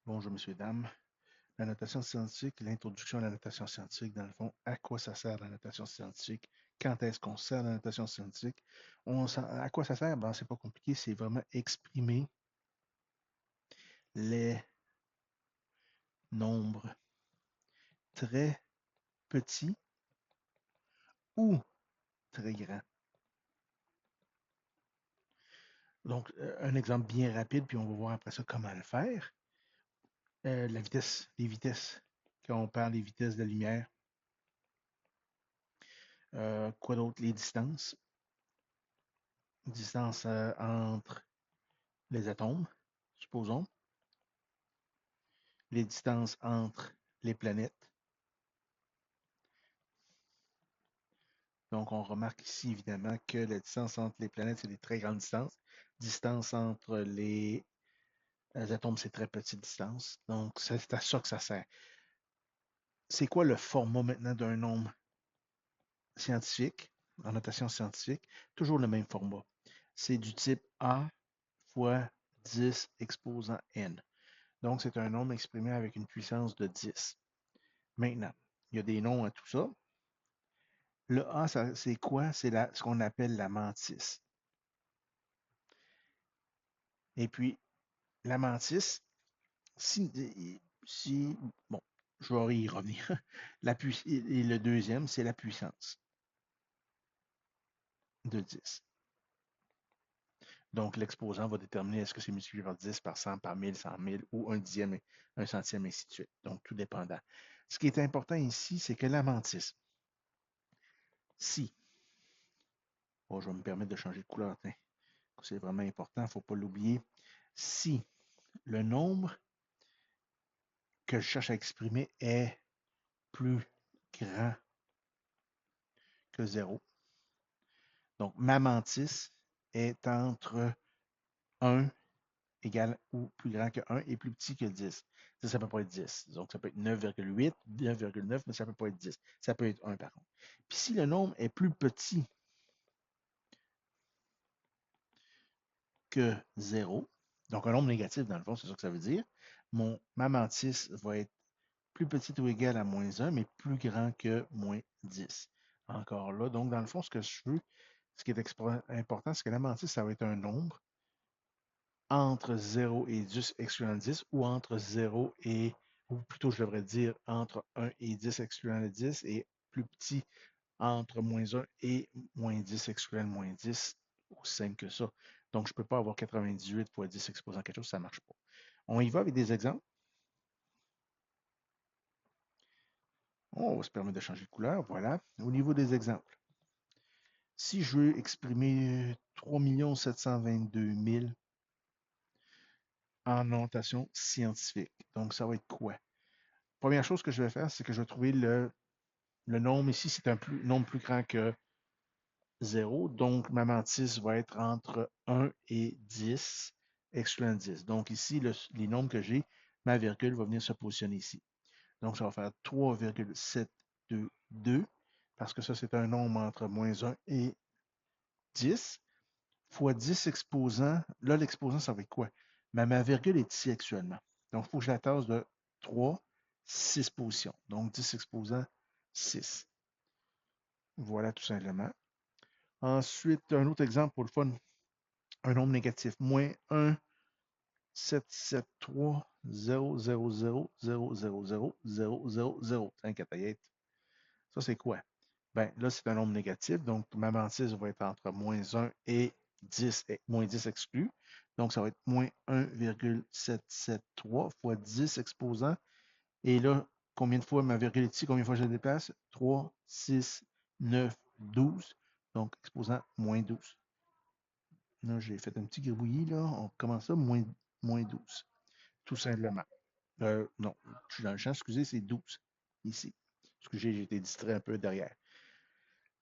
Bonjour, messieurs, dames. La notation scientifique, l'introduction à la notation scientifique, dans le fond, à quoi ça sert la notation scientifique? Quand est-ce qu'on sert la notation scientifique? À quoi ça sert? Ben, c'est pas compliqué, c'est vraiment exprimer les nombres très petits ou très grands. Donc, un exemple bien rapide, puis on va voir après ça comment le faire. La vitesse, les vitesses. Quand on parle des vitesses de la lumière, quoi d'autre? Les distances. Distance entre les atomes, supposons. Les distances entre les planètes. Donc, on remarque ici, évidemment, que la distance entre les planètes, c'est des très grandes distances. Distance entre les atomes, c'est très petite distance. Donc, c'est à ça que ça sert. C'est quoi le format maintenant d'un nombre scientifique, en notation scientifique? Toujours le même format. C'est du type A fois 10 exposant n. Donc, c'est un nombre exprimé avec une puissance de 10. Maintenant, il y a des noms à tout ça. Le A, c'est quoi? C'est ce qu'on appelle la mantis. Et puis, la mantis, bon, je vais y revenir. Et le deuxième, c'est la puissance de 10. Donc, l'exposant va déterminer est-ce que c'est multiplié par 10, par 100, par 1000, 100 000 ou un dixième, un centième, ainsi de suite. Donc, tout dépendant. Ce qui est important ici, c'est que la mantis, si, bon, je vais me permettre de changer de couleur, c'est vraiment important, il ne faut pas l'oublier. Si le nombre que je cherche à exprimer est plus grand que 0. Donc, ma mantis est entre 1 égale ou plus grand que 1 et plus petit que 10. Ça peut pas être 10. Donc, ça peut être 9,8, 9,9, mais ça peut pas être 10. Ça peut être 1 par contre. Puis si le nombre est plus petit que 0, donc un nombre négatif dans le fond, c'est ça que ça veut dire, ma mantis va être plus petite ou égale à moins 1, mais plus grand que moins 10. Encore là, donc dans le fond, ce que je veux, ce qui est important, c'est que la mantis, ça va être un nombre entre 0 et 10 excluant 10, ou entre 0 et, ou plutôt je devrais dire entre 1 et 10 excluant le 10, et plus petit entre moins 1 et moins 10 excluant le moins 10, aussi simple que ça. Donc, je ne peux pas avoir 98 fois 10 exposant quelque chose, ça ne marche pas. On y va avec des exemples. On va se permettre de changer de couleur, voilà. Au niveau des exemples, si je veux exprimer 3 722 000 en notation scientifique, donc ça va être quoi? Première chose que je vais faire, c'est que je vais trouver le nombre ici, c'est un nombre plus grand que 0. Donc, ma mantis va être entre 1 et 10, excluant 10. Donc, ici, les nombres que j'ai, ma virgule va venir se positionner ici. Donc, ça va faire 3,722, parce que ça, c'est un nombre entre moins 1 et 10, fois 10 exposants. Là, l'exposant, ça va être quoi? Ma virgule est ici actuellement. Donc, il faut que je la tasse de 3, 6 positions. Donc, 10 exposants, 6. Voilà, tout simplement. Ensuite, un autre exemple pour le fun, un nombre négatif. Moins 1, 7, 7, 3, 0, 0, 0, 0, 0, 0, 0, 0, 0. Ça, c'est quoi? Ben, là, c'est un nombre négatif. Donc, ma mantis va être entre moins 1 et 10, et moins 10 exclus. Donc, ça va être moins 1,773 fois 10 exposants. Et là, combien de fois ma virgule est ici? Combien de fois je la déplace? 3, 6, 9, 12. Donc, exposant moins 12. Là, j'ai fait un petit gribouillis, là. On commence ça, moins 12. Tout simplement. Non, je suis dans le champ, excusez, c'est 12. Ici. Excusez, j'ai été distrait un peu derrière.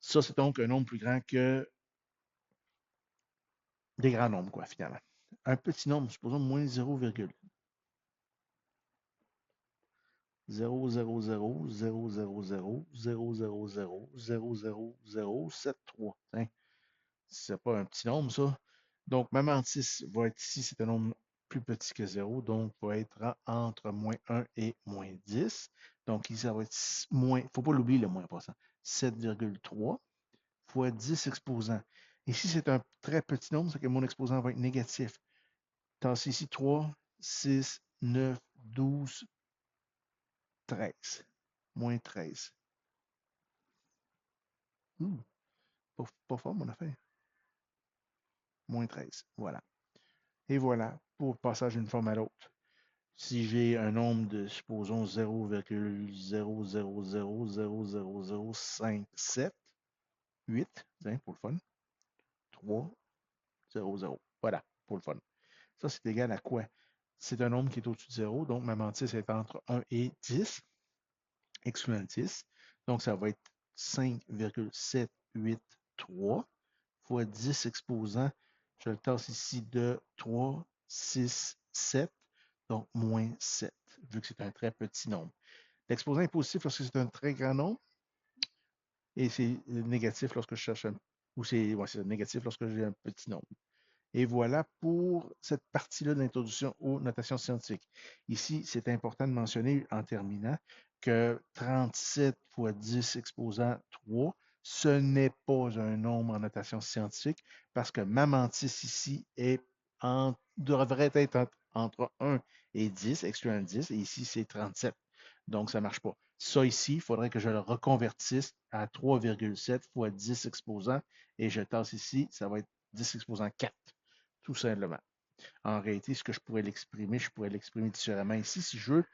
Ça, c'est donc un nombre plus grand que des grands nombres, quoi, finalement. Un petit nombre, supposons moins 0,00000000000000073. C'est pas un petit nombre, ça. Donc, ma mantis va être ici, c'est un nombre plus petit que 0, donc va être entre moins 1 et moins 10. Donc ici, ça va être moins, il ne faut pas l'oublier le moins passant, 7,3 fois 10 exposants. Ici, c'est un très petit nombre, c'est que mon exposant va être négatif. Tasse ici 3, 6, 9, 12, 13. Moins 13. Pas fort mon affaire. Moins 13. Voilà. Et voilà pour le passage d'une forme à l'autre. Si j'ai un nombre de, supposons, 0,0000057, 8, tiens, pour le fun, 3, 0, 0. Voilà, pour le fun. Ça, c'est égal à quoi? C'est un nombre qui est au-dessus de 0, donc ma mantis est entre 1 et 10, excluant 10. Donc, ça va être 5,783 fois 10 exposants. Je le tasse ici de 3, 6, 7, donc moins 7, vu que c'est un très petit nombre. L'exposant est positif lorsque c'est un très grand nombre et c'est négatif lorsque je cherche un, ou c'est négatif lorsque j'ai un petit nombre. Et voilà pour cette partie-là de l'introduction aux notations scientifiques. Ici, c'est important de mentionner en terminant que 37 fois 10 exposant 3, ce n'est pas un nombre en notation scientifique parce que ma mantis ici devrait être entre 1 et 10, excluant 10, et ici c'est 37. Donc, ça ne marche pas. Ça ici, il faudrait que je le reconvertisse à 3,7 fois 10 exposants et je tasse ici, ça va être 10 exposant 4 tout simplement. En réalité, ce que je pourrais l'exprimer différemment ici si je veux.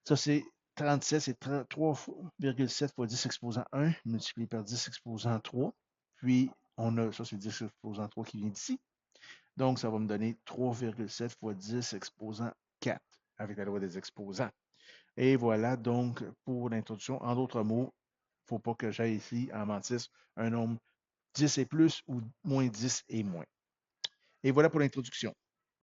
Ça, c'est 37, c'est 3,7 fois 10 exposant 1 multiplié par 10 exposant 3. Puis, on a, ça c'est 10 exposant 3 qui vient d'ici. Donc, ça va me donner 3,7 fois 10 exposant 4 avec la loi des exposants. Et voilà donc pour l'introduction. En d'autres mots, il ne faut pas que j'aille ici en mantis un nombre 10 et plus ou moins 10 et moins. Et voilà pour l'introduction.